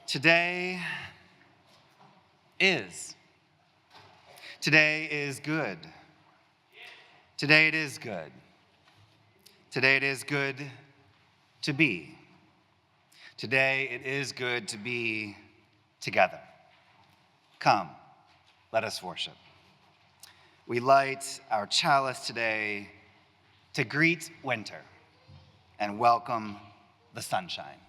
Today is. Today is good. Today it is good. Today it is good to be. Today it is good to be together. Come, let us worship. We light our chalice today to greet winter and welcome the sunshine.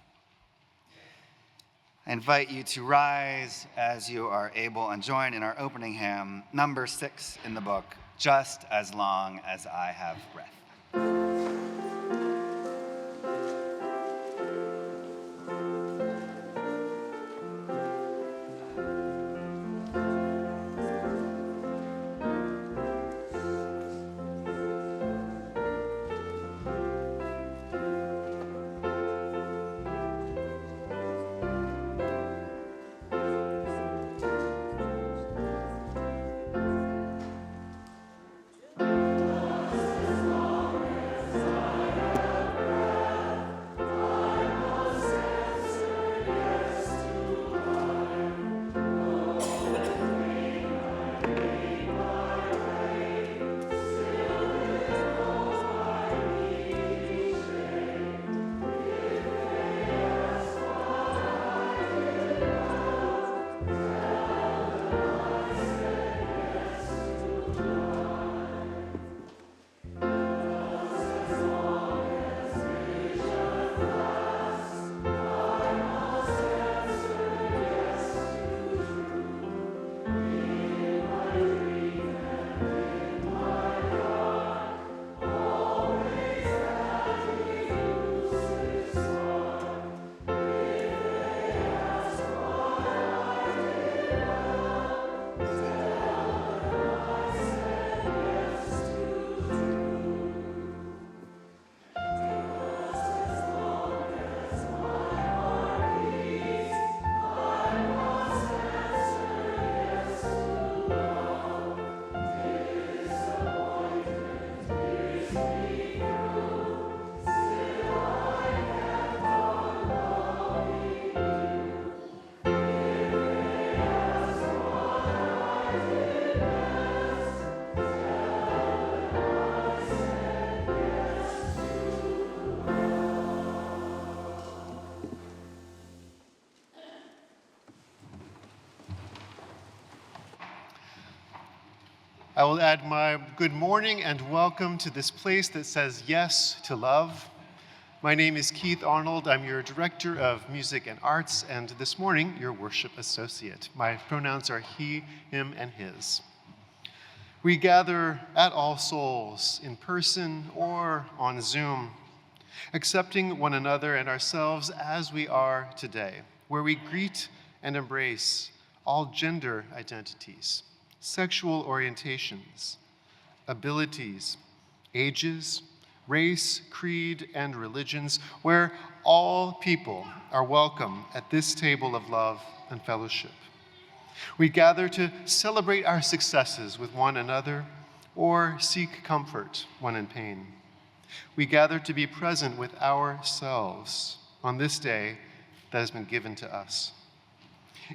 I invite you to rise as you are able and join in our opening hymn, number 6 in the book, Just as Long as I Have Breath. I will add my good morning and welcome to this place that says yes to love. My name is Keith Arnold. I'm your Director of Music and Arts, and this morning, your worship associate. My pronouns are he, him, and his. We gather at All Souls in person or on Zoom, accepting one another and ourselves as we are today, where we greet and embrace all gender identities, sexual orientations, abilities, ages, race, creed, and religions, where all people are welcome at this table of love and fellowship. We gather to celebrate our successes with one another or seek comfort when in pain. We gather to be present with ourselves on this day that has been given to us.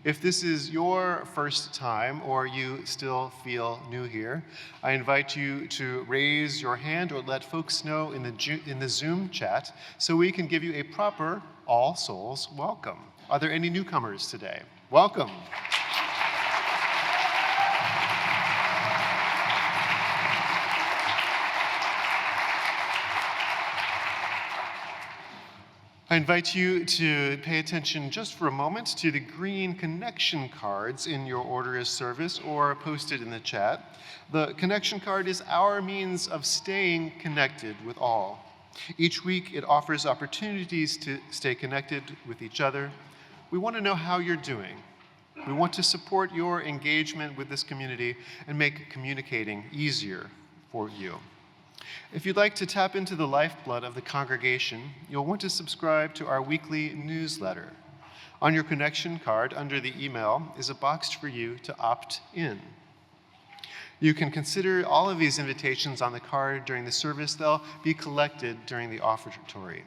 If this is your first time or you still feel new here, I invite you to raise your hand or let folks know in the Zoom chat so we can give you a proper All Souls welcome. Are there any newcomers today? Welcome. I invite you to pay attention just for a moment to the green connection cards in your order of service or posted in the chat. The connection card is our means of staying connected with all. Each week it offers opportunities to stay connected with each other. We want to know how you're doing. We want to support your engagement with this community and make communicating easier for you. If you'd like to tap into the lifeblood of the congregation, you'll want to subscribe to our weekly newsletter. On your connection card under the email is a box for you to opt in. You can consider all of these invitations on the card during the service. They'll be collected during the offertory.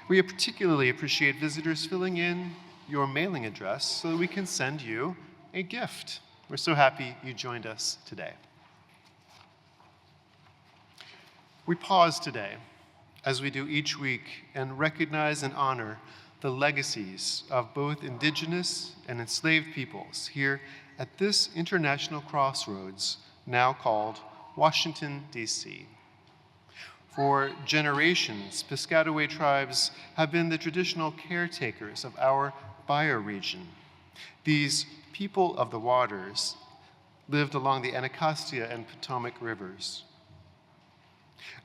We particularly appreciate visitors filling in your mailing address so that we can send you a gift. We're so happy you joined us today. We pause today, as we do each week, and recognize and honor the legacies of both indigenous and enslaved peoples here at this international crossroads, now called Washington, D.C. For generations, Piscataway tribes have been the traditional caretakers of our bioregion. These people of the waters lived along the Anacostia and Potomac rivers.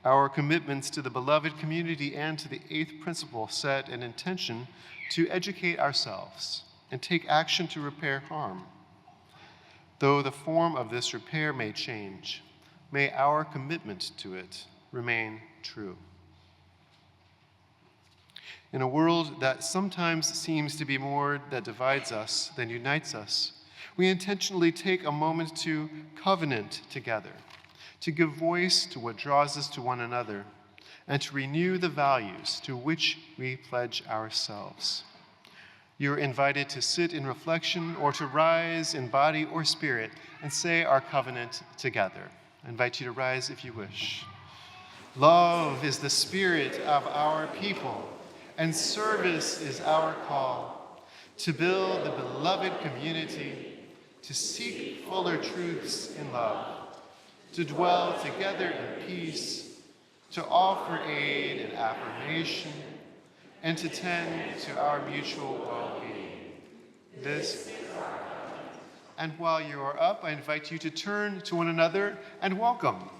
Our commitments to the beloved community and to the eighth principle set an intention to educate ourselves and take action to repair harm. Though the form of this repair may change, may our commitment to it remain true. In a world that sometimes seems to be more that divides us than unites us, we intentionally take a moment to covenant together, to give voice to what draws us to one another, and to renew the values to which we pledge ourselves. You're invited to sit in reflection or to rise in body or spirit and say our covenant together. I invite you to rise if you wish. Love is the spirit of our people, and service is our call to build the beloved community, to seek fuller truths in love, to dwell together in peace, to offer aid and affirmation, and to tend to our mutual well-being. This, and while you are up, I invite you to turn to one another and welcome.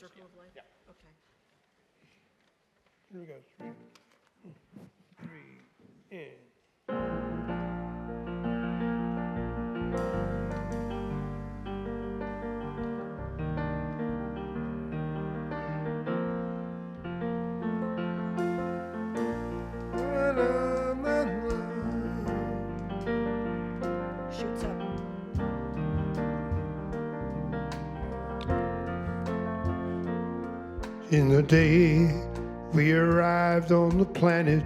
Circle of life? Yeah. Okay. Here we go. 3, and. Shoots up. In the day we arrived on the planet,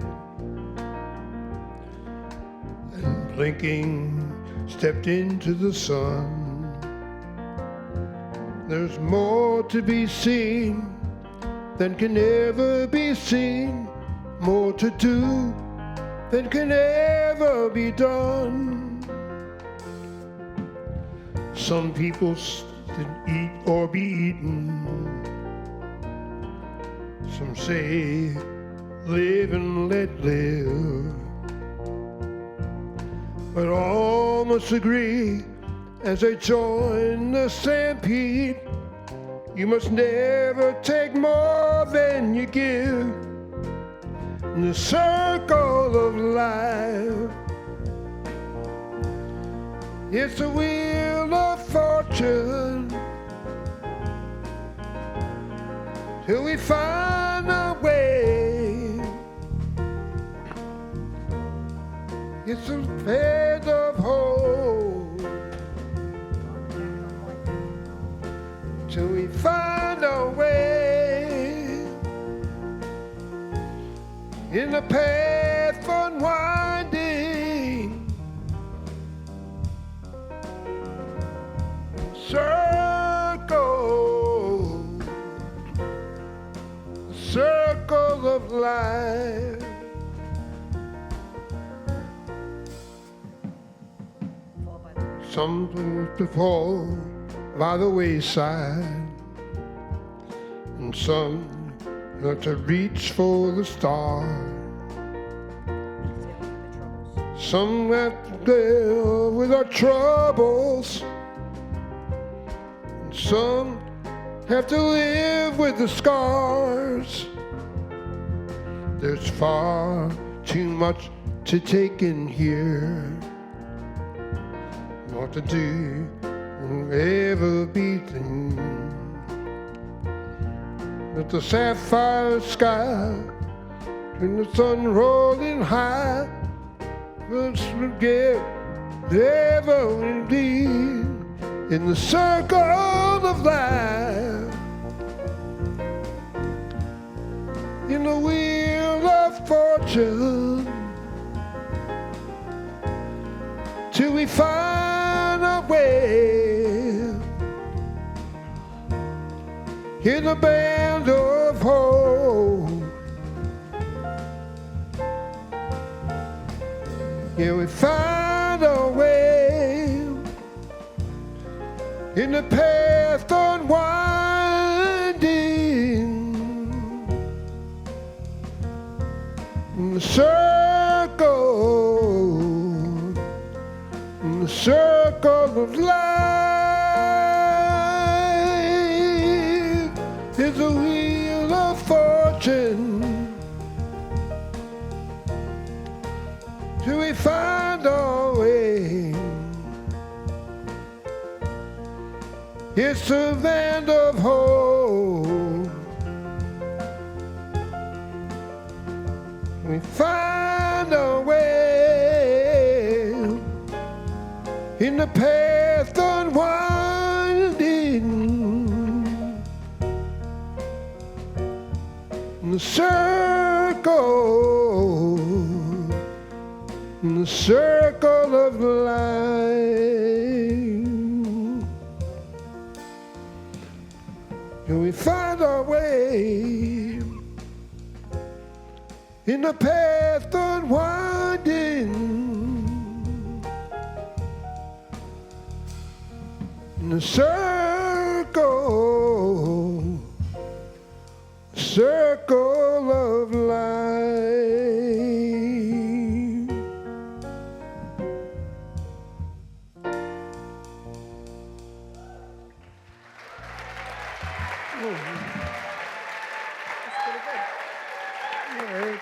and blinking stepped into the sun. There's more to be seen than can ever be seen, more to do than can ever be done. Some people didn't eat or be eaten. Some say live and let live. But all must agree as they join the stampede, you must never take more than you give. In the circle of life, it's the wheel of fortune, till we find our way. It's a bed of hope, till we find our way. In the path unwinding, circle of life. Some to fall by the wayside, and some not to reach for the stars. Some have to deal with our troubles, and some have to live with the scars. There's far too much to take in here, more to do than ever be done. With the sapphire sky and the sun rolling high, let's forget ever will be in the circle of life, in the wheel of fortune, till we find our way. In the band of hope, yeah, we find our way. In the path unwinding, in the circle of life, is a wheel of fortune, till we find our way. It's a land of hope. We find our way in the path unwinding, in the circle of life. And we find our way in the path unwinding, in the circle of life.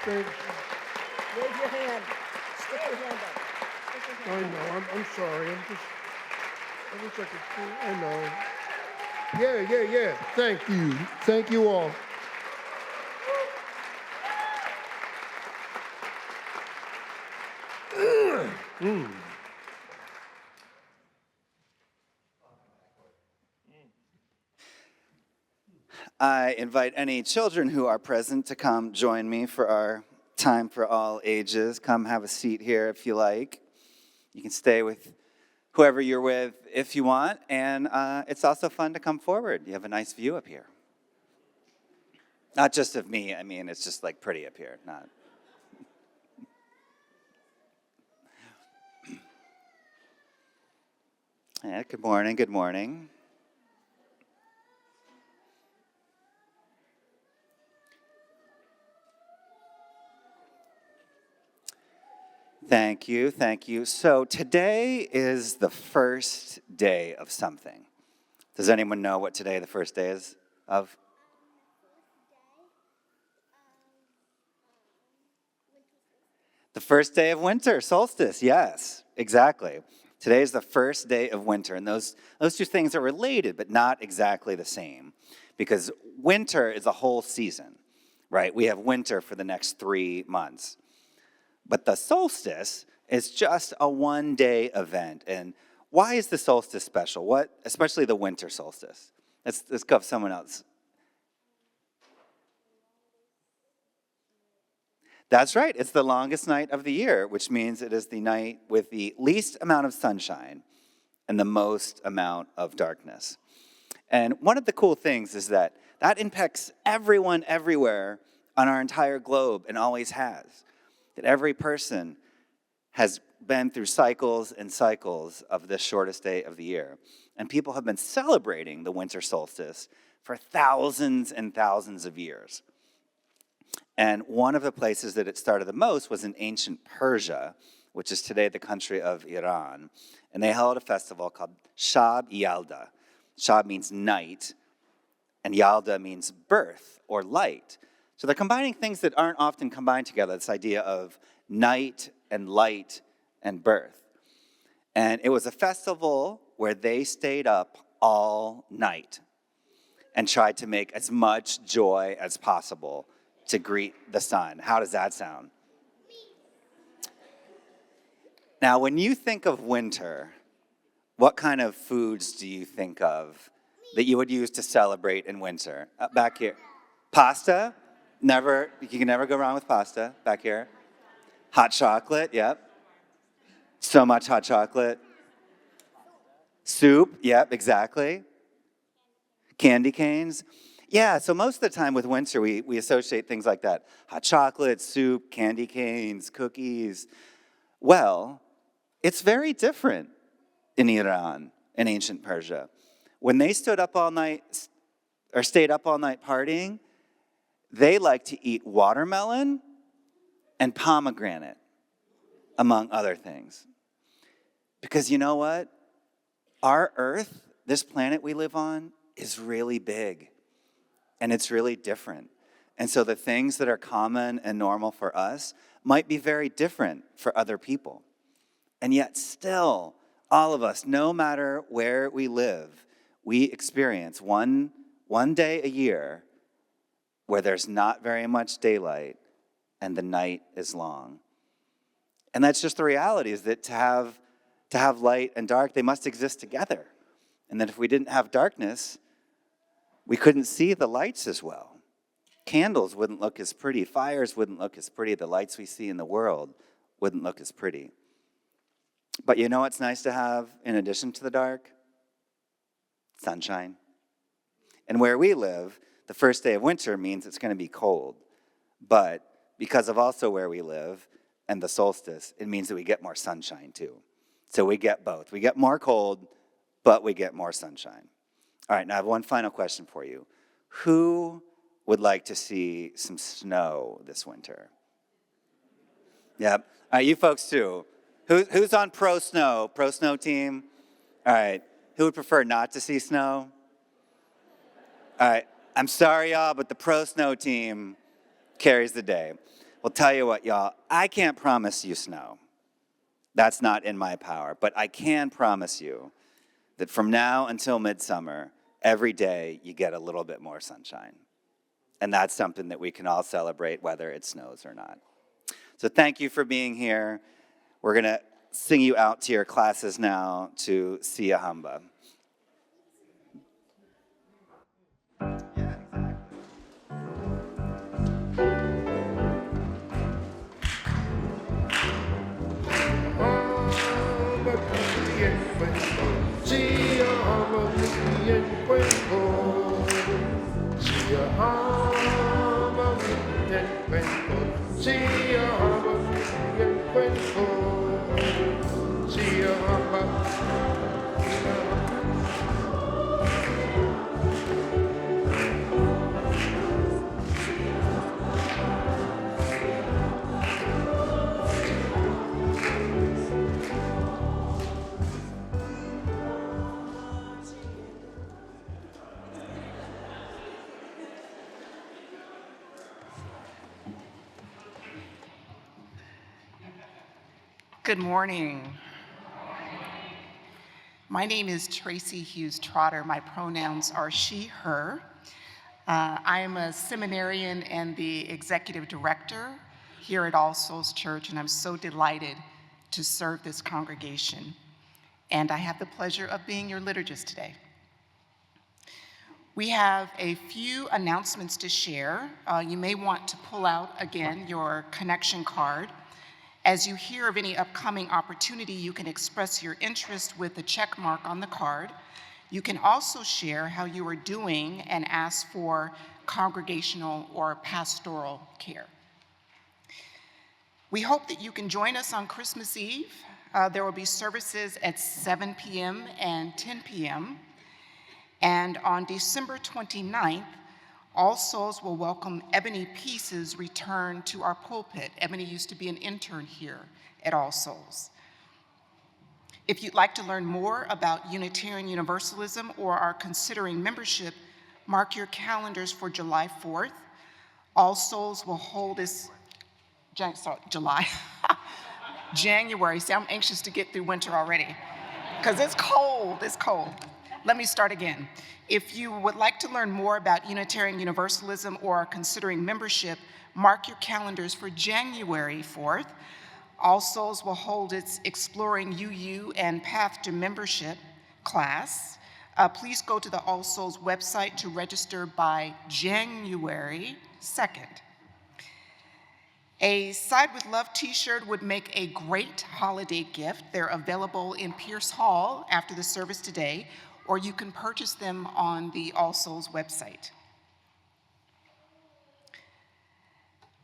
Thanks. Raise your hand. Stick your hand up. Stick your I hand know, I'm sorry, I wish I could see, I know. Yeah, thank you all. I invite any children who are present to come join me for our time for all ages. Come have a seat here if you like. You can stay with whoever you're with if you want, and it's also fun to come forward. You have a nice view up here. Not just of me, I mean, it's just like pretty up here, not. Yeah, good morning, good morning. Thank you, thank you. So today is the first day of something. Does anyone know what today the first day is of? The first day of winter, solstice, yes, exactly. Today is the first day of winter, and those two things are related, but not exactly the same, because winter is a whole season, right? We have winter for the next 3 months. But the solstice is just a one-day event. And why is the solstice special? What, especially the winter solstice? Let's go with someone else. That's right. It's the longest night of the year, which means it is the night with the least amount of sunshine and the most amount of darkness. And one of the cool things is that impacts everyone everywhere on our entire globe and always has. That every person has been through cycles and cycles of this shortest day of the year. And people have been celebrating the winter solstice for thousands and thousands of years. And one of the places that it started the most was in ancient Persia, which is today the country of Iran. And they held a festival called Shab Yalda. Shab means night, and Yalda means birth or light. So they're combining things that aren't often combined together, this idea of night and light and birth. And it was a festival where they stayed up all night and tried to make as much joy as possible to greet the sun. How does that sound? Now, when you think of winter, what kind of foods do you think of that you would use to celebrate in winter? Back here. Pasta? Never, you can never go wrong with pasta. Back here. Hot chocolate, yep. So much hot chocolate. Soup, yep, exactly. Candy canes. Yeah, so most of the time with winter, we associate things like that. Hot chocolate, soup, candy canes, cookies. Well, it's very different in Iran, in ancient Persia. When they stayed up all night partying, they like to eat watermelon and pomegranate, among other things. Because you know what? Our Earth, this planet we live on, is really big. And it's really different. And so the things that are common and normal for us might be very different for other people. And yet still, all of us, no matter where we live, we experience one day a year where there's not very much daylight and the night is long. And that's just the reality, is that to have light and dark, they must exist together. And that if we didn't have darkness, we couldn't see the lights as well. Candles wouldn't look as pretty. Fires wouldn't look as pretty. The lights we see in the world wouldn't look as pretty. But you know what's nice to have in addition to the dark? Sunshine. And where we live, the first day of winter means it's going to be cold. But because of also where we live and the solstice, it means that we get more sunshine too. So we get both. We get more cold, but we get more sunshine. All right, now I have one final question for you. Who would like to see some snow this winter? Yep. All right, you folks too. Who's on pro snow team? All right. Who would prefer not to see snow? All right. I'm sorry, y'all, but the pro snow team carries the day. Well, tell you what, y'all, I can't promise you snow. That's not in my power. But I can promise you that from now until midsummer, every day you get a little bit more sunshine. And that's something that we can all celebrate, whether it snows or not. So thank you for being here. We're going to sing you out to your classes now to Sia Hamba. Yeah, exactly. encuentro. See a harbor me encuentro. See a harbor me encuentro. See a harbor. Good morning. My name is Tracy Hughes Trotter. My pronouns are she, her. I am a seminarian and the executive director here at All Souls Church, and I'm so delighted to serve this congregation. And I have the pleasure of being your liturgist today. We have a few announcements to share. You may want to pull out, again, your connection card. As you hear of any upcoming opportunity, you can express your interest with the check mark on the card. You can also share how you are doing and ask for congregational or pastoral care. We hope that you can join us on Christmas Eve. There will be services at 7 p.m. and 10 p.m. And on December 29th, All Souls will welcome Ebony Peace's return to our pulpit. Ebony used to be an intern here at All Souls. If you'd like to learn more about Unitarian Universalism or are considering membership, mark your calendars for July 4th. All Souls will hold its, January. See, I'm anxious to get through winter already because it's cold. Let me start again. If you would like to learn more about Unitarian Universalism or are considering membership, mark your calendars for January 4th. All Souls will hold its Exploring UU and Path to Membership class. Please go to the All Souls website to register by January 2nd. A Side with Love t-shirt would make a great holiday gift. They're available in Pierce Hall after the service today, or you can purchase them on the All Souls website.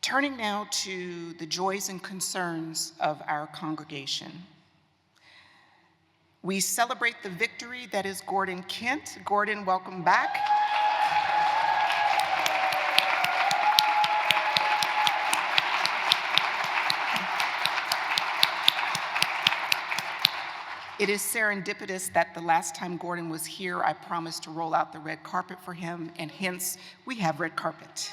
Turning now to the joys and concerns of our congregation. We celebrate the victory that is Gordon Kent. Gordon, welcome back. It is serendipitous that the last time Gordon was here, I promised to roll out the red carpet for him, and hence we have red carpet.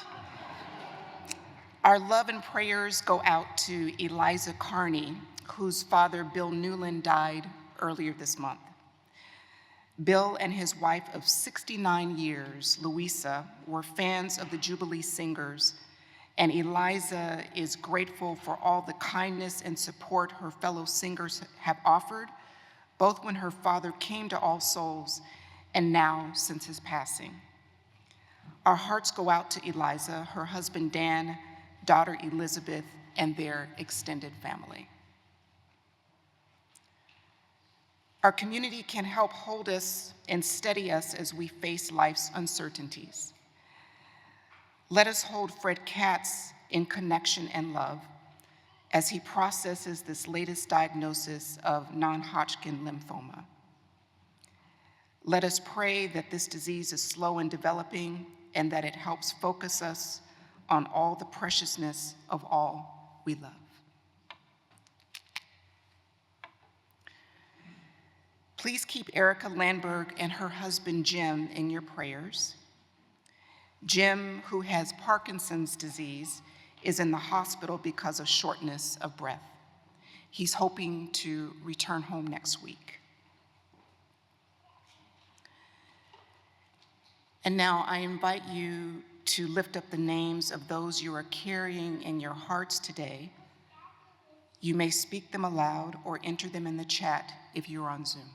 Our love and prayers go out to Eliza Carney, whose father, Bill Newland, died earlier this month. Bill and his wife of 69 years, Louisa, were fans of the Jubilee Singers, and Eliza is grateful for all the kindness and support her fellow singers have offered, both when her father came to All Souls and now since his passing. Our hearts go out to Eliza, her husband Dan, daughter Elizabeth, and their extended family. Our community can help hold us and steady us as we face life's uncertainties. Let us hold Fred Katz in connection and love as he processes this latest diagnosis of non-Hodgkin lymphoma. Let us pray that this disease is slow in developing and that it helps focus us on all the preciousness of all we love. Please keep Erica Landberg and her husband Jim in your prayers. Jim, who has Parkinson's disease, is in the hospital because of shortness of breath. He's hoping to return home next week. And now I invite you to lift up the names of those you are carrying in your hearts today. You may speak them aloud or enter them in the chat if you're on Zoom.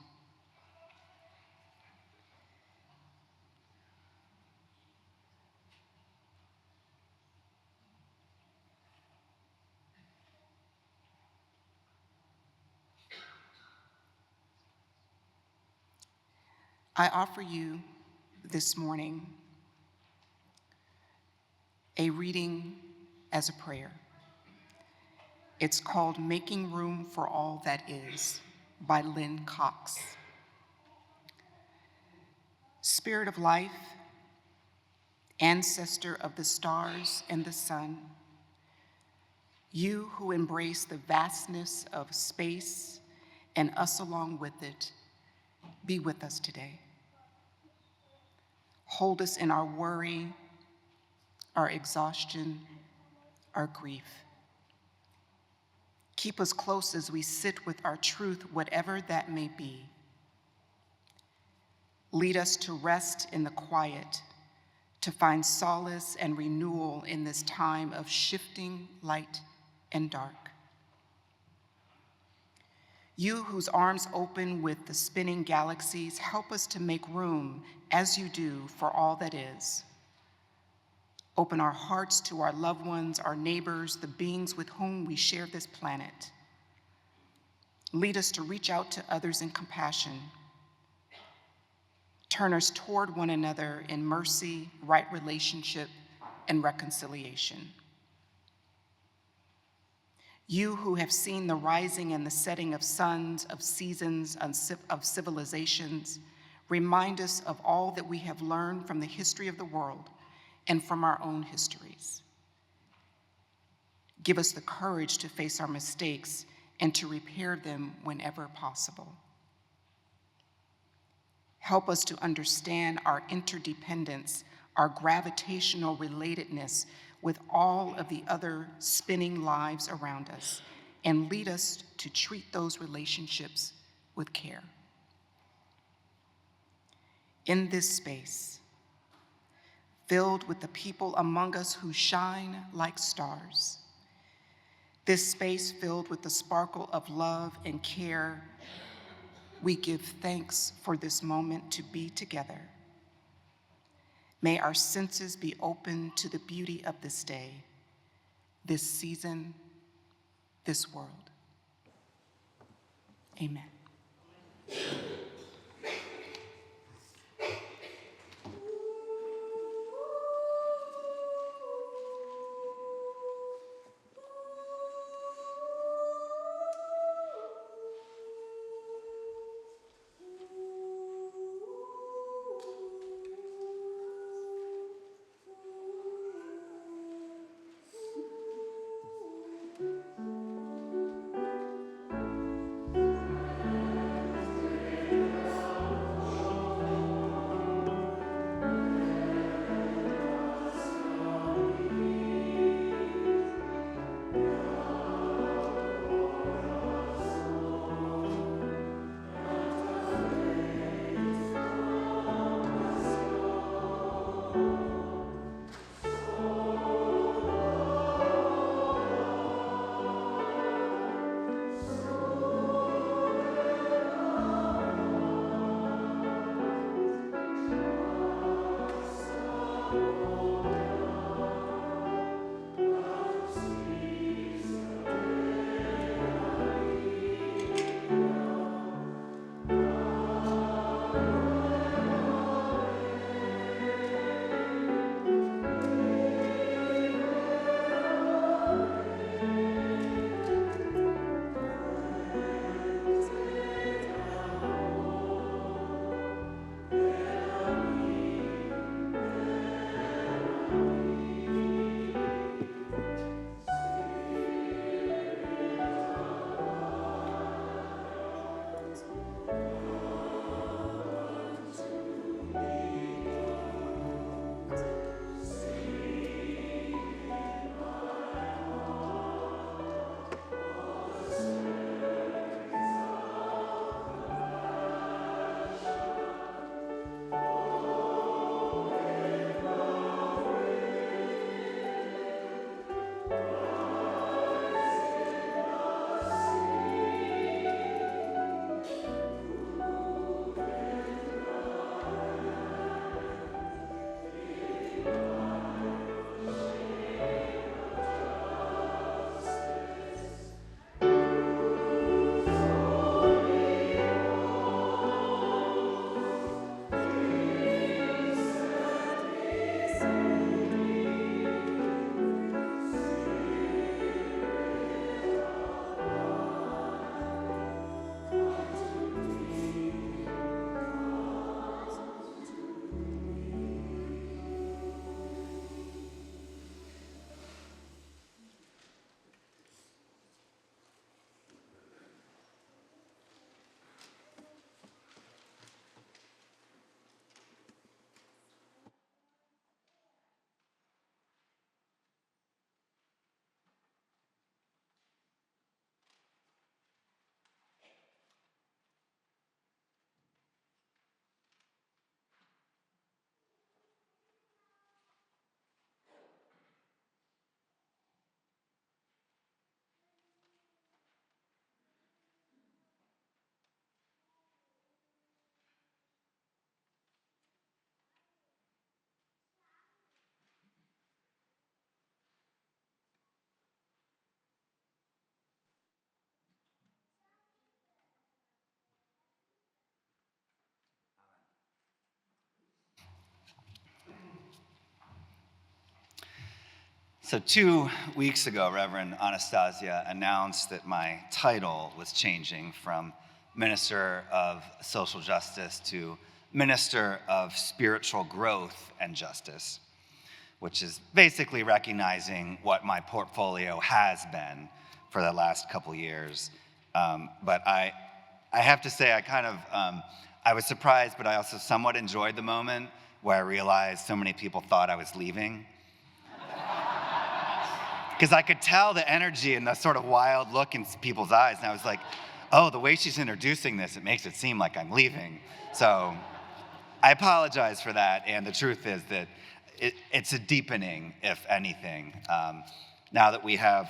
I offer you this morning a reading as a prayer. It's called Making Room for All That Is by Lynn Cox. Spirit of life, ancestor of the stars and the sun, you who embrace the vastness of space and us along with it, be with us today. Hold us in our worry, our exhaustion, our grief. Keep us close as we sit with our truth, whatever that may be. Lead us to rest in the quiet, to find solace and renewal in this time of shifting light and dark. You whose arms open with the spinning galaxies, help us to make room, as you do, for all that is. Open our hearts to our loved ones, our neighbors, the beings with whom we share this planet. Lead us to reach out to others in compassion. Turn us toward one another in mercy, right relationship, and reconciliation. You who have seen the rising and the setting of suns, of seasons, of civilizations, remind us of all that we have learned from the history of the world and from our own histories. Give us the courage to face our mistakes and to repair them whenever possible. Help us to understand our interdependence, our gravitational relatedness with all of the other spinning lives around us, and lead us to treat those relationships with care. In this space, filled with the people among us who shine like stars, this space filled with the sparkle of love and care, we give thanks for this moment to be together. May our senses be open to the beauty of this day, this season, this world. Amen. So 2 weeks ago, Reverend Anastasia announced that my title was changing from Minister of Social Justice to Minister of Spiritual Growth and Justice, which is basically recognizing what my portfolio has been for the last couple years. But I have to say, I was surprised, but I also somewhat enjoyed the moment where I realized so many people thought I was leaving. Because I could tell the energy and the sort of wild look in people's eyes, and I was like, oh, the way she's introducing this, it makes it seem like I'm leaving. So I apologize for that, and the truth is that it's a deepening, if anything. Now that we have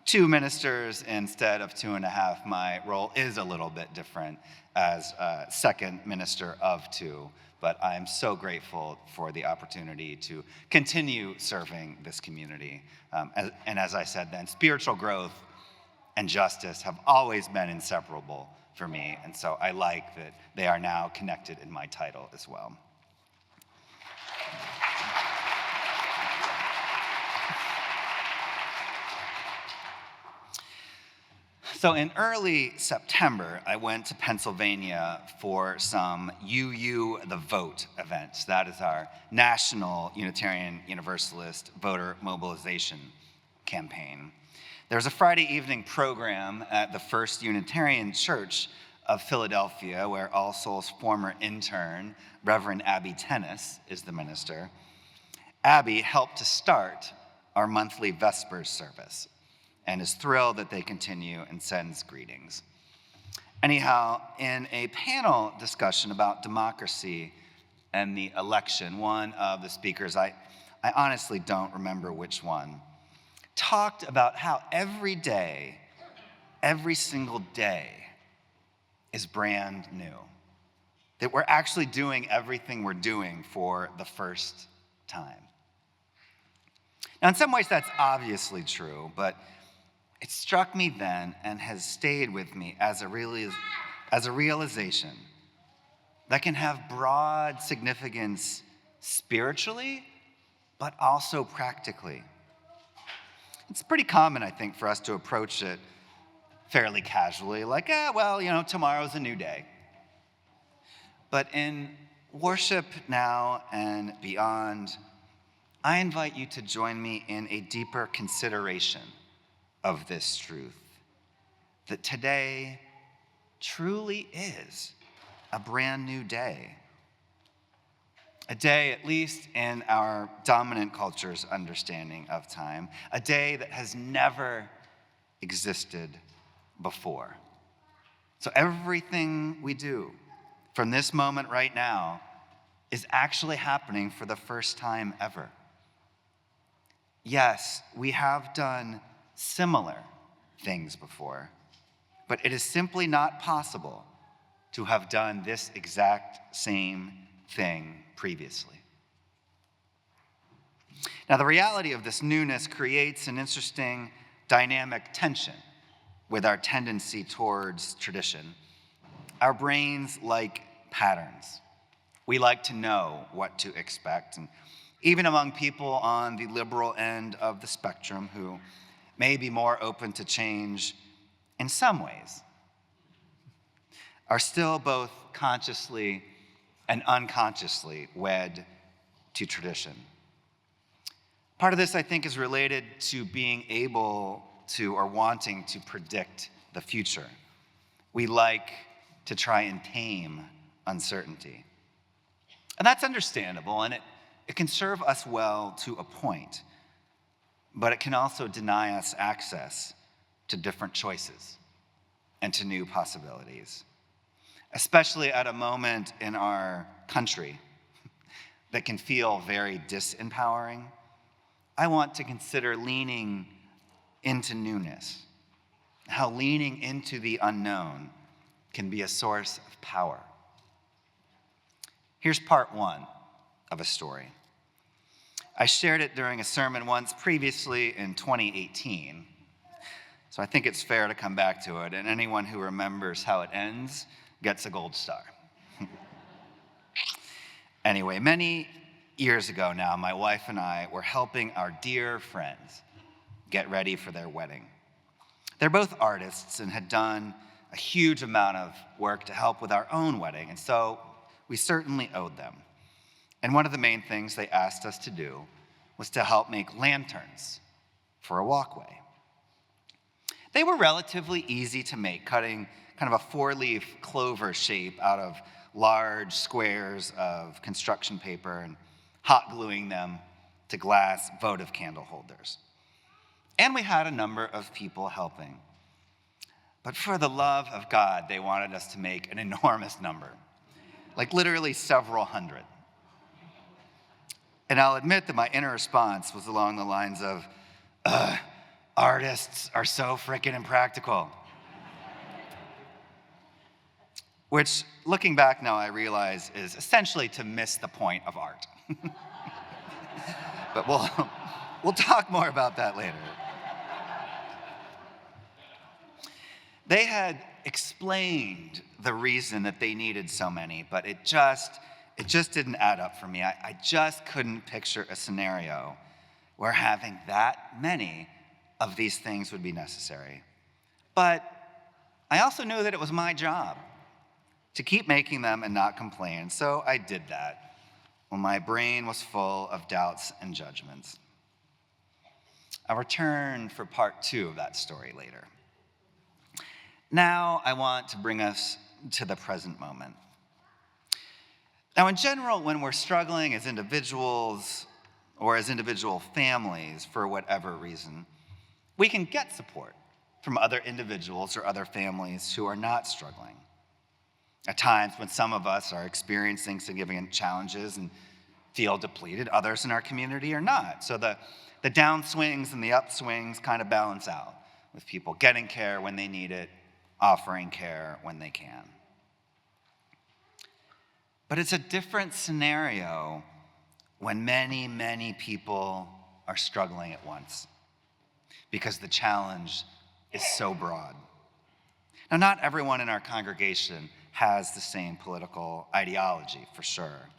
2 ministers instead of 2.5, my role is a little bit different as second minister of 2. But I'm so grateful for the opportunity to continue serving this community. And as I said then, spiritual growth and justice have always been inseparable for me. And so I like that they are now connected in my title as well. So in early September, I went to Pennsylvania for some UU the Vote events. That is our National Unitarian Universalist Voter Mobilization Campaign. There's a Friday evening program at the First Unitarian Church of Philadelphia, where All Souls' former intern, Reverend Abby Tennis, is the minister. Abby helped to start our monthly Vespers service and is thrilled that they continue and sends greetings. Anyhow, in a panel discussion about democracy and the election, one of the speakers, I honestly don't remember which one, talked about how every day, every single day, is brand new. That we're actually doing everything we're doing for the first time. Now, in some ways, that's obviously true, but it struck me then and has stayed with me as a realization that can have broad significance spiritually, but also practically. It's pretty common, I think, for us to approach it fairly casually, like, tomorrow's a new day. But in worship now and beyond, I invite you to join me in a deeper consideration of this truth, that today truly is a brand new day. A day, at least in our dominant culture's understanding of time, a day that has never existed before. So everything we do from this moment right now is actually happening for the first time ever. Yes, we have done similar things before, but it is simply not possible to have done this exact same thing previously. Now, the reality of this newness creates an interesting dynamic tension with our tendency towards tradition. Our brains like patterns. We like to know what to expect, and even among people on the liberal end of the spectrum who may be more open to change in some ways, are still both consciously and unconsciously wed to tradition. Part of this, I think, is related to being able to or wanting to predict the future. We like to try and tame uncertainty. And that's understandable, and it can serve us well to a point. But it can also deny us access to different choices and to new possibilities, especially at a moment in our country that can feel very disempowering. I want to consider leaning into newness, how leaning into the unknown can be a source of power. Here's part 1 of a story. I shared it during a sermon once previously in 2018, so I think it's fair to come back to it, and anyone who remembers how it ends gets a gold star. Anyway, many years ago now, my wife and I were helping our dear friends get ready for their wedding. They're both artists and had done a huge amount of work to help with our own wedding, and so we certainly owed them. And one of the main things they asked us to do was to help make lanterns for a walkway. They were relatively easy to make, cutting kind of a four-leaf clover shape out of large squares of construction paper and hot gluing them to glass votive candle holders. And we had a number of people helping. But for the love of God, they wanted us to make an enormous number, like literally several hundred. And I'll admit that my inner response was along the lines of, artists are so frickin' impractical. Which, looking back now, I realize is essentially to miss the point of art. But we'll talk more about that later. They had explained the reason that they needed so many, but it just didn't add up for me. I just couldn't picture a scenario where having that many of these things would be necessary. But I also knew that it was my job to keep making them and not complain, so I did that when my brain was full of doubts and judgments. I'll return for part 2 of that story later. Now I want to bring us to the present moment. Now, in general, when we're struggling as individuals or as individual families for whatever reason, we can get support from other individuals or other families who are not struggling. At times when some of us are experiencing significant challenges and feel depleted, others in our community are not. So the downswings and the upswings kind of balance out, with people getting care when they need it, offering care when they can. But it's a different scenario when many, many people are struggling at once, because the challenge is so broad. Now, not everyone in our congregation has the same political ideology, for sure.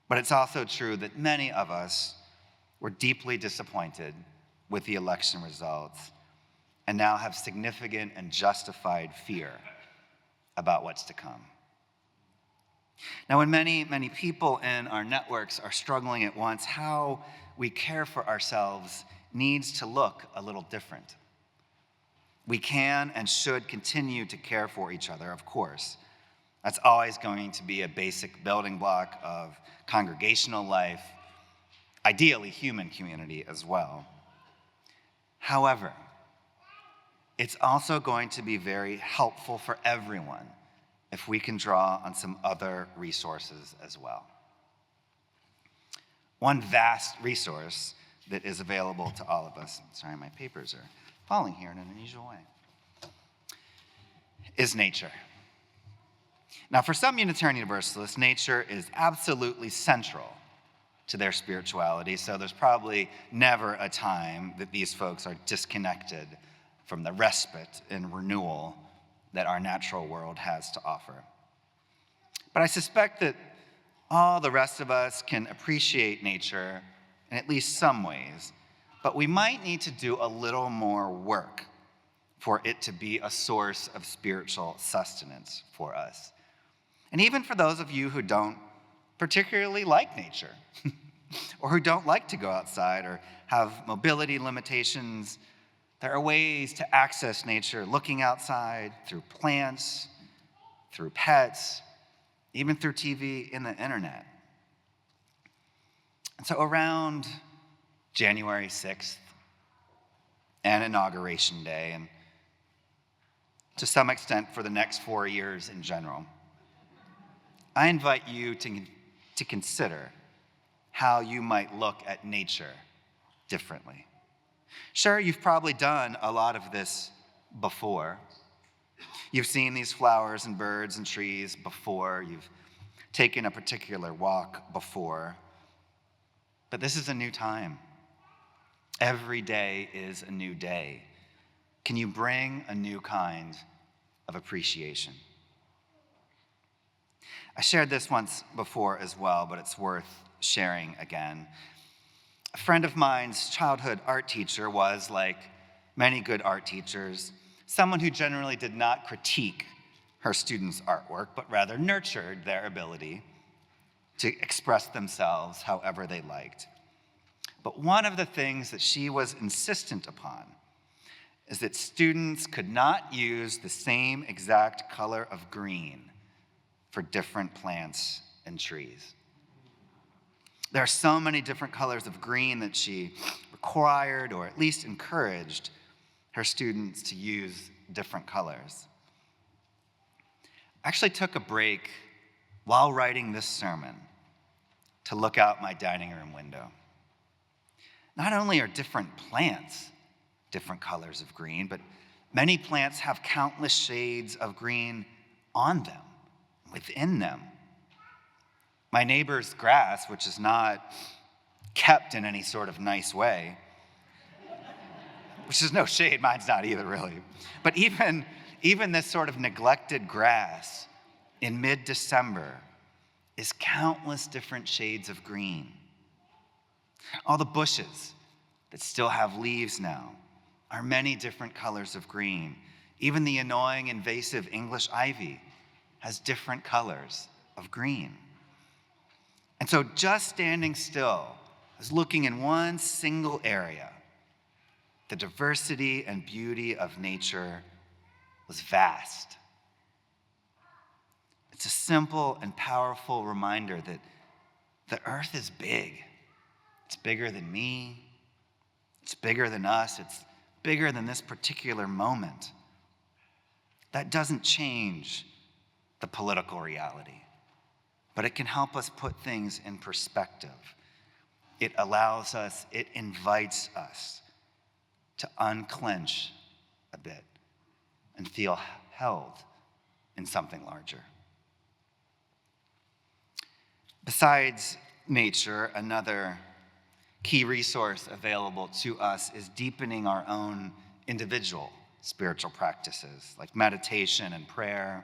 But it's also true that many of us were deeply disappointed with the election results and now have significant and justified fear about what's to come. Now, when many, many people in our networks are struggling at once, how we care for ourselves needs to look a little different. We can and should continue to care for each other, of course. That's always going to be a basic building block of congregational life, ideally human community as well. However, it's also going to be very helpful for everyone if we can draw on some other resources as well. One vast resource that is available to all of us, sorry, my papers are falling here in an unusual way, is nature. Now, for some Unitarian Universalists, nature is absolutely central to their spirituality, so there's probably never a time that these folks are disconnected from the respite and renewal that our natural world has to offer. But I suspect that all the rest of us can appreciate nature in at least some ways, but we might need to do a little more work for it to be a source of spiritual sustenance for us. And even for those of you who don't particularly like nature, or who don't like to go outside or have mobility limitations, there are ways to access nature looking outside through plants, through pets, even through TV and the internet. And so around January 6th and Inauguration Day, and to some extent for the next 4 years in general, I invite you to consider how you might look at nature differently. Sure, you've probably done a lot of this before. You've seen these flowers and birds and trees before. You've taken a particular walk before. But this is a new time. Every day is a new day. Can you bring a new kind of appreciation? I shared this once before as well, but it's worth sharing again. A friend of mine's childhood art teacher was, like many good art teachers, someone who generally did not critique her students' artwork, but rather nurtured their ability to express themselves however they liked. But one of the things that she was insistent upon is that students could not use the same exact color of green for different plants and trees. There are so many different colors of green that she required, or at least encouraged, her students to use different colors. I actually took a break while writing this sermon to look out my dining room window. Not only are different plants different colors of green, but many plants have countless shades of green on them, within them. My neighbor's grass, which is not kept in any sort of nice way, which is no shade, mine's not either really, but even this sort of neglected grass in mid-December is countless different shades of green. All the bushes that still have leaves now are many different colors of green. Even the annoying invasive English ivy has different colors of green. And so just standing still, I was looking in one single area. The diversity and beauty of nature was vast. It's a simple and powerful reminder that the earth is big. It's bigger than me. It's bigger than us. It's bigger than this particular moment. That doesn't change the political reality, but it can help us put things in perspective. It allows us, it invites us to unclench a bit and feel held in something larger. Besides nature, another key resource available to us is deepening our own individual spiritual practices like meditation and prayer,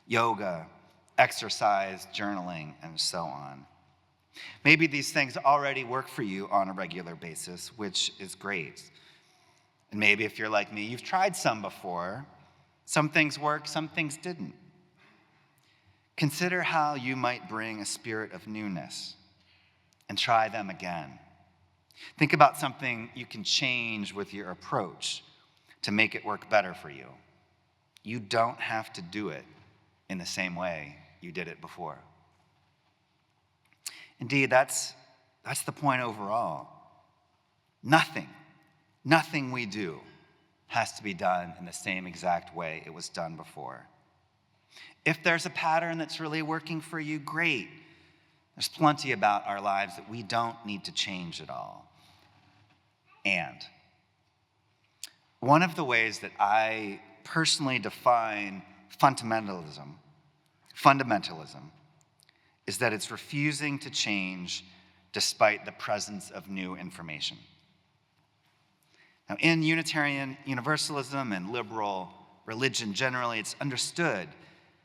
yoga, exercise, journaling, and so on. Maybe these things already work for you on a regular basis, which is great. And maybe if you're like me, you've tried some before. Some things worked, some things didn't. Consider how you might bring a spirit of newness and try them again. Think about something you can change with your approach to make it work better for you. You don't have to do it in the same way you did it before. Indeed, that's the point overall. Nothing we do has to be done in the same exact way it was done before. If there's a pattern that's really working for you, great. There's plenty about our lives that we don't need to change at all. And one of the ways that I personally define fundamentalism is that it's refusing to change despite the presence of new information. Now, in Unitarian Universalism and liberal religion generally, it's understood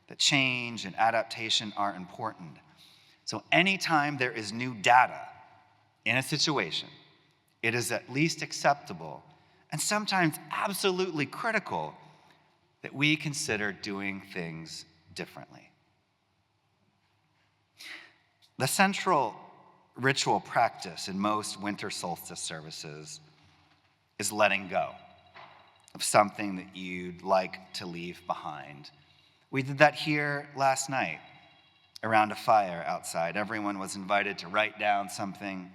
that change and adaptation are important. So anytime there is new data in a situation, it is at least acceptable and sometimes absolutely critical that we consider doing things differently. The central ritual practice in most winter solstice services is letting go of something that you'd like to leave behind. We did that here last night around a fire outside. Everyone was invited to write down something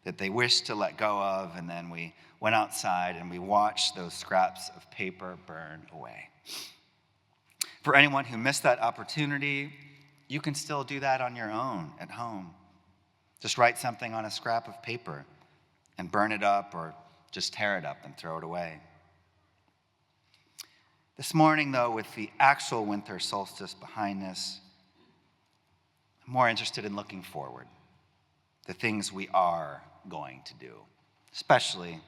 that they wished to let go of, and then we went outside and we watched those scraps of paper burn away. For anyone who missed that opportunity, you can still do that on your own at home. Just write something on a scrap of paper and burn it up, or just tear it up and throw it away. This morning, though, with the actual winter solstice behind us, I'm more interested in looking forward, the things we are going to do, especially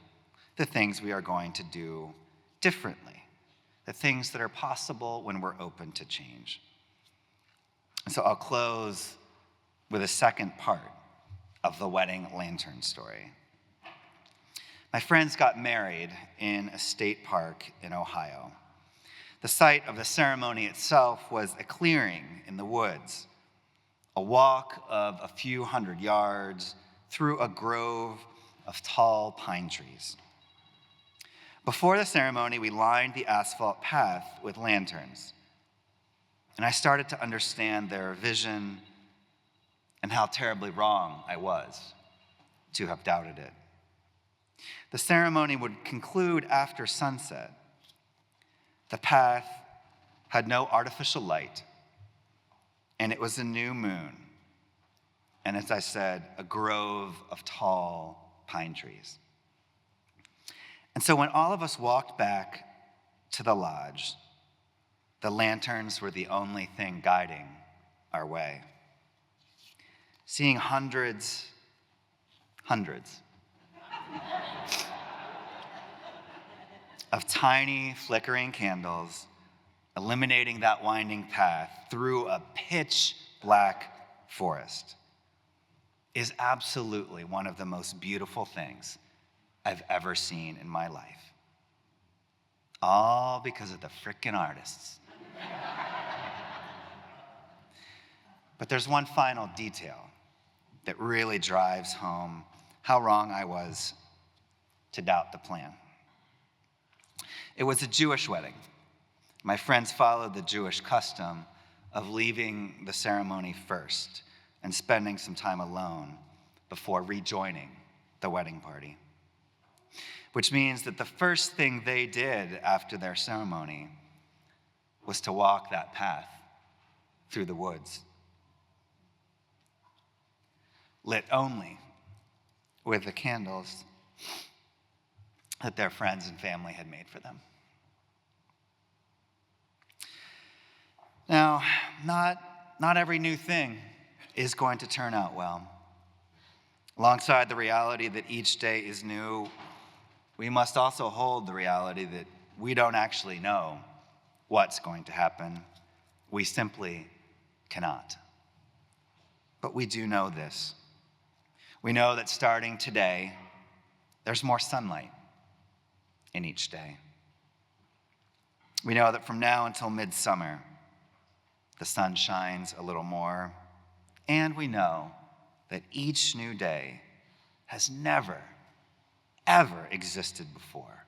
the things we are going to do differently, the things that are possible when we're open to change. And so I'll close with a second part of the wedding lantern story. My friends got married in a state park in Ohio. The site of the ceremony itself was a clearing in the woods, a walk of a few hundred yards through a grove of tall pine trees. Before the ceremony, we lined the asphalt path with lanterns, and I started to understand their vision and how terribly wrong I was to have doubted it. The ceremony would conclude after sunset. The path had no artificial light, and it was a new moon. And as I said, a grove of tall pine trees. And so when all of us walked back to the lodge, the lanterns were the only thing guiding our way. Seeing hundreds of tiny flickering candles illuminating that winding path through a pitch black forest is absolutely one of the most beautiful things I've ever seen in my life. All because of the frickin' artists. But there's one final detail that really drives home how wrong I was to doubt the plan. It was a Jewish wedding. My friends followed the Jewish custom of leaving the ceremony first and spending some time alone before rejoining the wedding party. Which means that the first thing they did after their ceremony was to walk that path through the woods, lit only with the candles that their friends and family had made for them. Now, not every new thing is going to turn out well. Alongside the reality that each day is new, we must also hold the reality that we don't actually know what's going to happen. We simply cannot. But we do know this. We know that starting today, there's more sunlight in each day. We know that from now until midsummer, the sun shines a little more. And we know that each new day has never, ever existed before.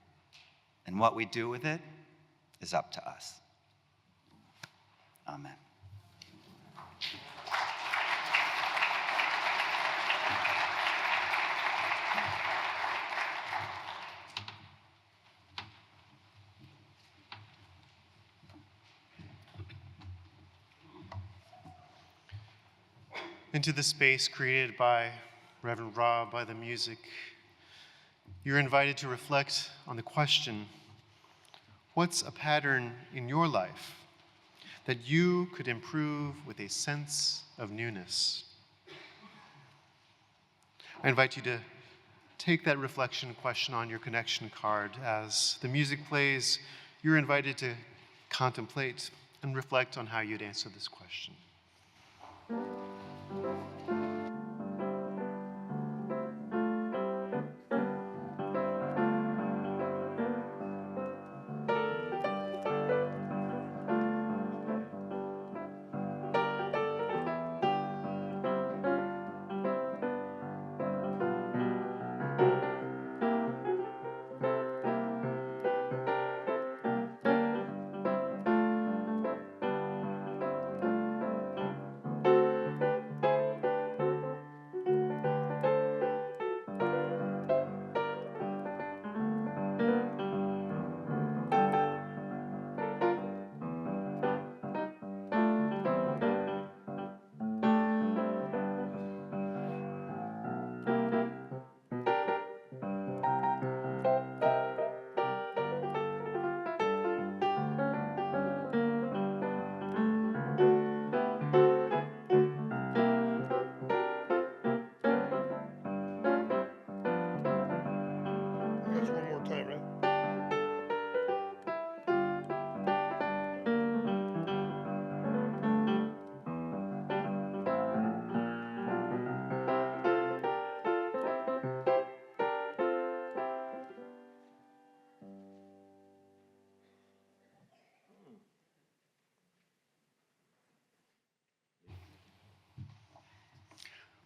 And what we do with it is up to us. Amen. Into the space created by Reverend Rob, by the music, you're invited to reflect on the question, what's a pattern in your life that you could improve with a sense of newness? I invite you to take that reflection question on your connection card. As the music plays, you're invited to contemplate and reflect on how you'd answer this question.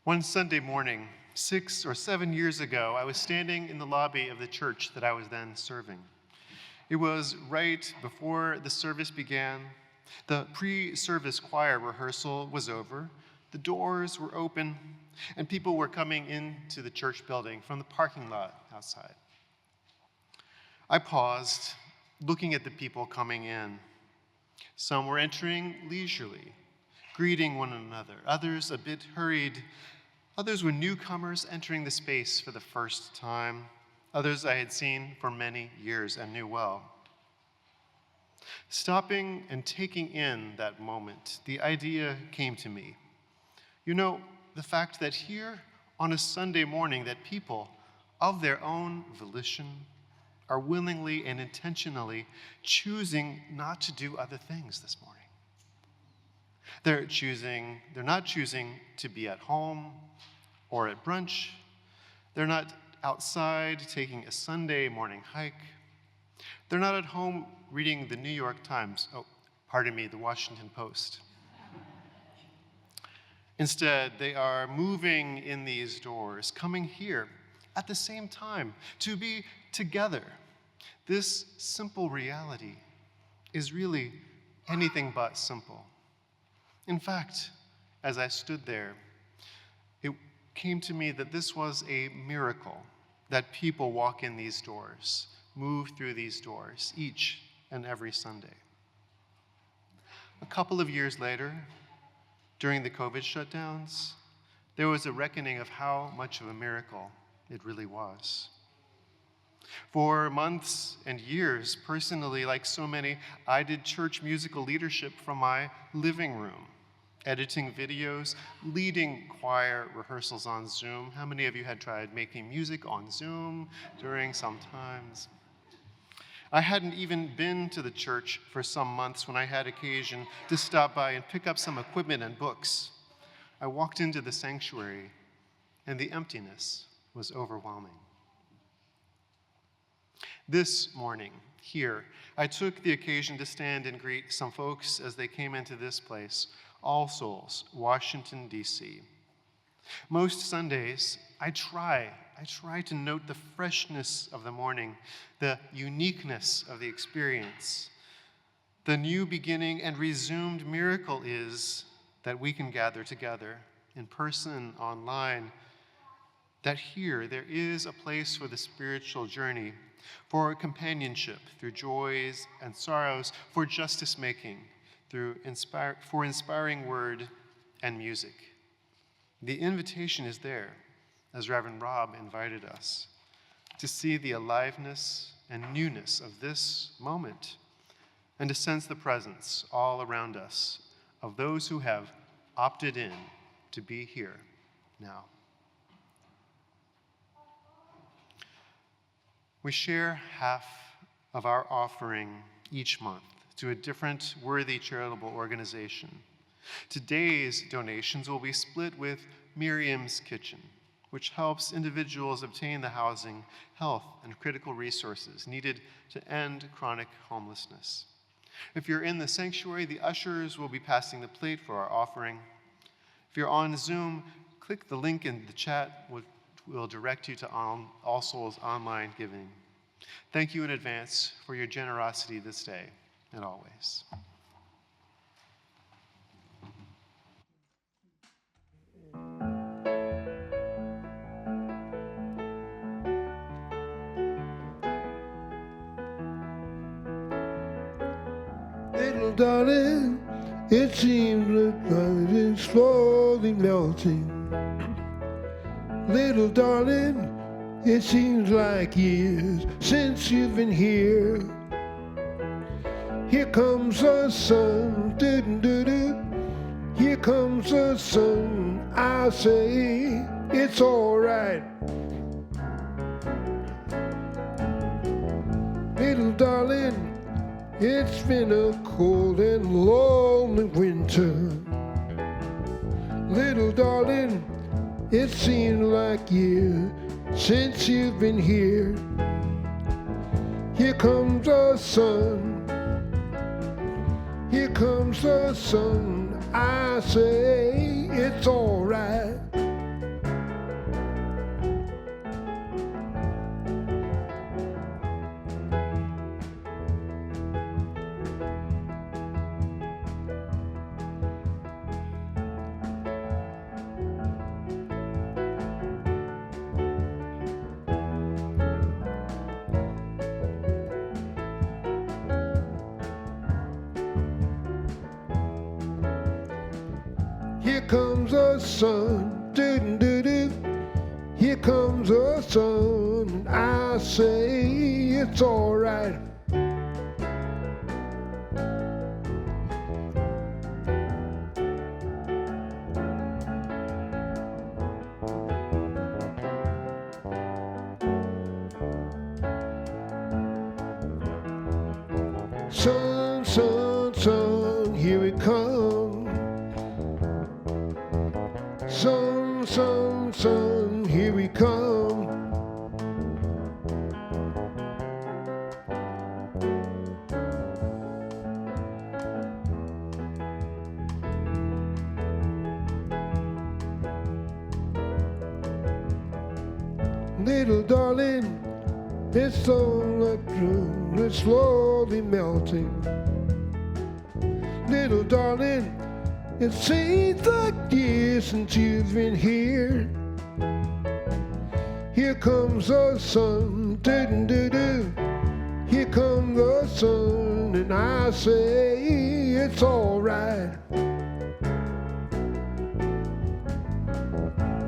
One Sunday morning, 6 or 7 years ago, I was standing in the lobby of the church that I was then serving. It was right before the service began. The pre-service choir rehearsal was over. The doors were open, and people were coming into the church building from the parking lot outside. I paused, looking at the people coming in. Some were entering leisurely, greeting one another. Others a bit hurried. Others were newcomers entering the space for the first time. Others I had seen for many years and knew well. Stopping and taking in that moment, the idea came to me. You know, the fact that here on a Sunday morning that people of their own volition are willingly and intentionally choosing not to do other things this morning. They're not choosing to be at home or at brunch. They're not outside taking a Sunday morning hike. They're not at home reading the New York Times, the Washington Post. Instead, they are moving in these doors, coming here at the same time to be together. This simple reality is really anything but simple. In fact, as I stood there, it came to me that this was a miracle that people walk in these doors, move through these doors each and every Sunday. A couple of years later, during the COVID shutdowns, there was a reckoning of how much of a miracle it really was. For months and years, personally, like so many, I did church musical leadership from my living room, editing videos, leading choir rehearsals on Zoom. How many of you had tried making music on Zoom during some times? I hadn't even been to the church for some months when I had occasion to stop by and pick up some equipment and books. I walked into the sanctuary, and the emptiness was overwhelming. This morning, here, I took the occasion to stand and greet some folks as they came into this place, All Souls, Washington, D.C. Most Sundays, I try to note the freshness of the morning, the uniqueness of the experience. The new beginning and resumed miracle is that we can gather together in person, online, that here there is a place for the spiritual journey, for companionship through joys and sorrows, for justice making, for inspiring word and music. The invitation is there, as Reverend Rob invited us, to see the aliveness and newness of this moment and to sense the presence all around us of those who have opted in to be here now. We share half of our offering each month to a different worthy charitable organization. Today's donations will be split with Miriam's Kitchen, which helps individuals obtain the housing, health, and critical resources needed to end chronic homelessness. If you're in the sanctuary, the ushers will be passing the plate for our offering. If you're on Zoom, click the link in the chat, which will direct you to All Souls online giving. Thank you in advance for your generosity this day and always. Little darling, it seems that time is slowly melting. Little darling, it seems like years since you've been here. Here comes the sun, doo-doo-doo-doo. Here comes the sun, I say it's all right. Little darling, it's been a cold and lonely winter. Little darling, it seems like years since you've been here. Here comes the sun. Here comes the sun. I say it's all right. comes the sun, doo-doo-doo-doo. Here comes the sun, and I say it's all right. Sun, sun, sun, here it comes. Sun, sun, sun, here we come. Little darling, it's all true, it's slowly melting. Little darling, it seems like years since you've been here. Here comes the sun, doo-doo-doo. Here comes the sun, and I say it's all right.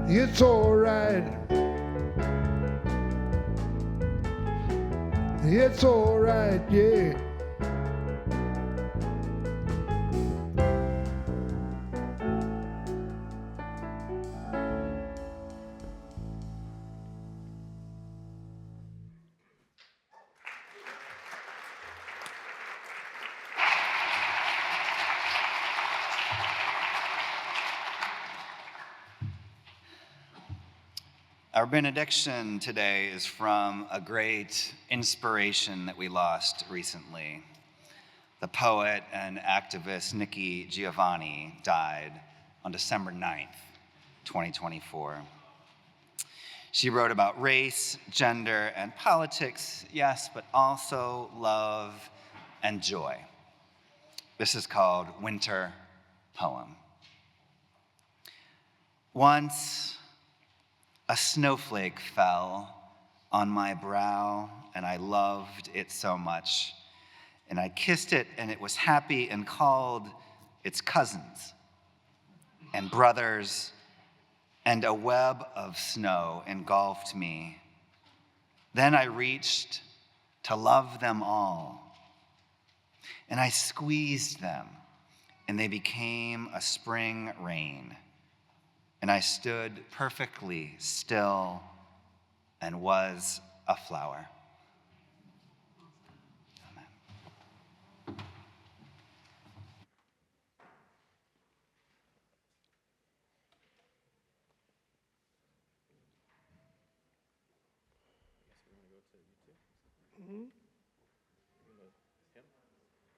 It's all right. It's all right, yeah. Our benediction today is from a great inspiration that we lost recently. The poet and activist Nikki Giovanni died on December 9th, 2024. She wrote about race, gender, and politics, yes, but also love and joy. This is called Winter Poem. Once, a snowflake fell on my brow, and I loved it so much. And I kissed it, and it was happy and called its cousins and brothers, and a web of snow engulfed me. Then I reached to love them all, and I squeezed them, and they became a spring rain. And I stood perfectly still and was a flower. Amen.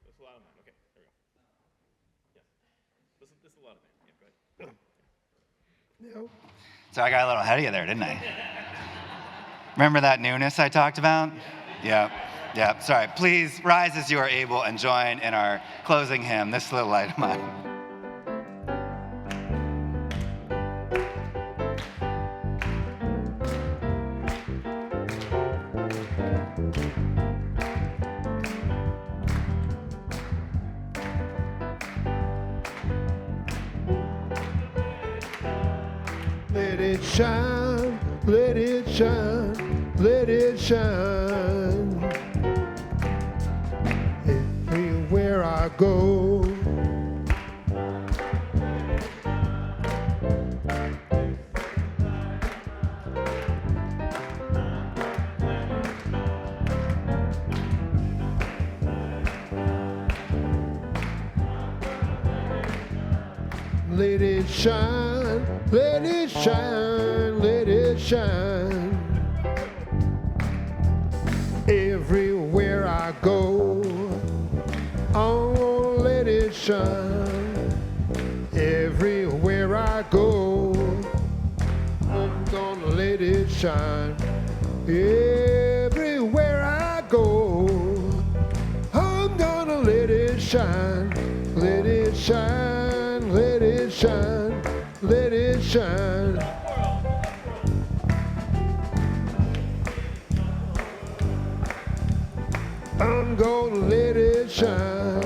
That's a lot of mine. Okay, there we go. Yes. This is a lot of mine. Yeah, go ahead. No. So I got a little ahead of you there, didn't I? Remember that newness I talked about? Yep. Yep. Sorry. Please rise as you are able and join in our closing hymn, This Little Light of Mine. Let it shine, let it shine, let it shine. Everywhere I go. Let it shine, let it shine, let it shine. Everywhere I go, oh, let it shine. Everywhere I go, I'm gonna let it shine. Everywhere I go, I'm gonna let it shine. Let it shine, let it shine, let it shine. I'm gonna let it shine.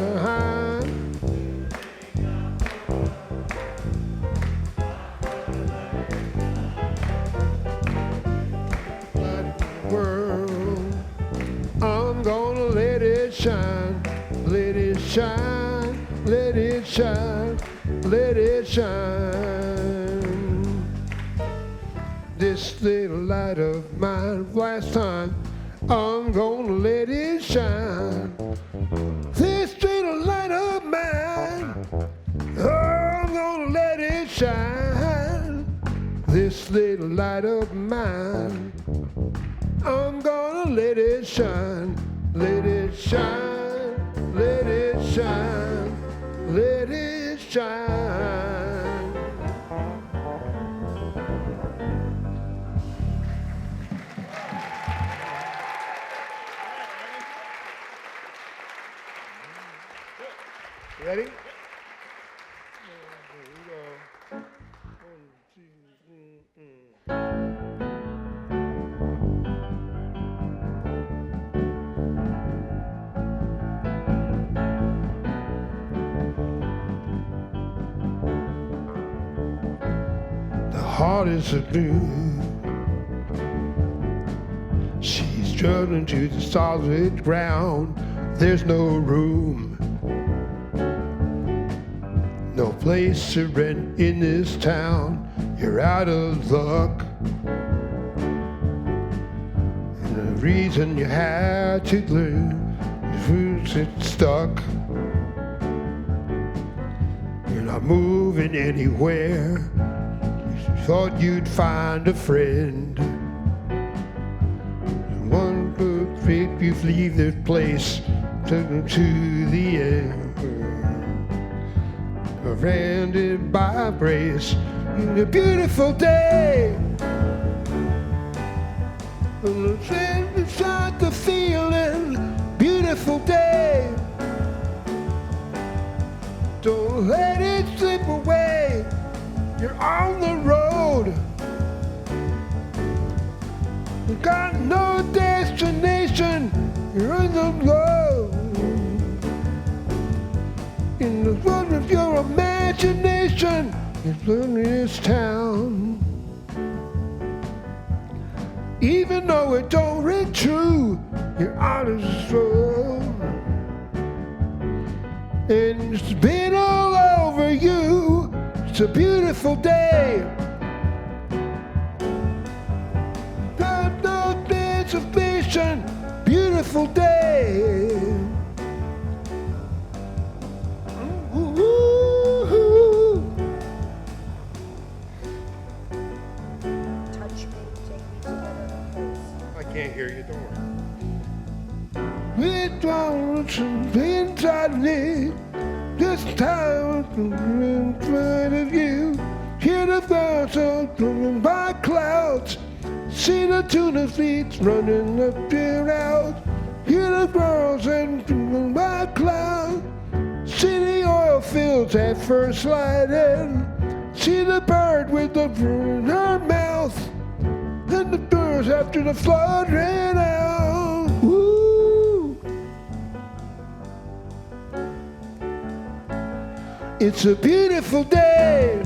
shine, let it shine, let it shine. This little light of mine, last time, I'm gonna let it shine. This little light of mine, I'm gonna let it shine. This little light of mine, I'm gonna let it shine. Let it shine, let it shine, let it shine. Ready? Here we go. 1, 2, 3. The heart is a blue. She's struggling to the solid ground. There's no room. No place to rent in this town. You're out of luck. And the reason you had to glue is roots it stuck. You're not moving anywhere. You thought you'd find a friend. And one good trip you leave this place to the end. Surrounded by grace, a beautiful day. Inside the feeling, beautiful day. Don't let it slip away. You're on the road. You got no destination. You're on the road. In the world of your imagination, it's in this town. Even though it don't ring true, you're out of this road. And it's been all over you. It's a beautiful day. Got no anticipation, beautiful day. Touch me, take me to better place. I can't hear you, don't worry. It wants inside me, this time in front of you. Hear the birds driven by clouds, see the tuna fleets running up and out. Hear the birds driven by clouds, see the oil fields at first light in. See the bird with the fruit in her mouth, and the birds after the flood ran out. Woo! It's a beautiful day.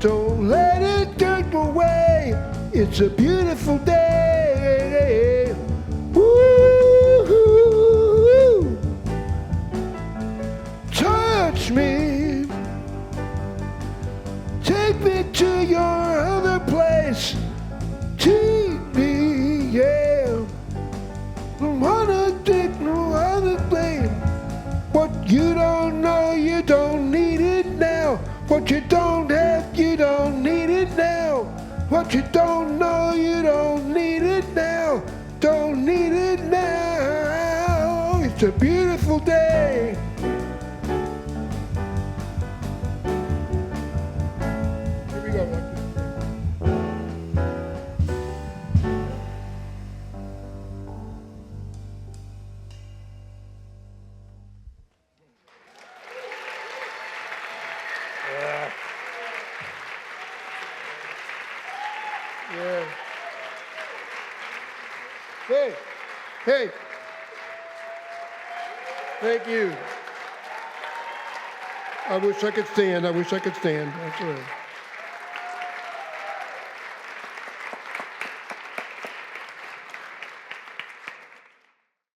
Don't let it get away. It's a beautiful day. Woo! Touch me. Take me to your other place. Take me, yeah. Don't wanna take no other thing. What you don't know, you don't need it now. What you don't have, you don't need it now. What you don't know, you don't need it now. Don't need it now. It's a beautiful day. Here we go, Lucky. Yeah. Hey, hey. Thank you. I wish I could stand. That's all right.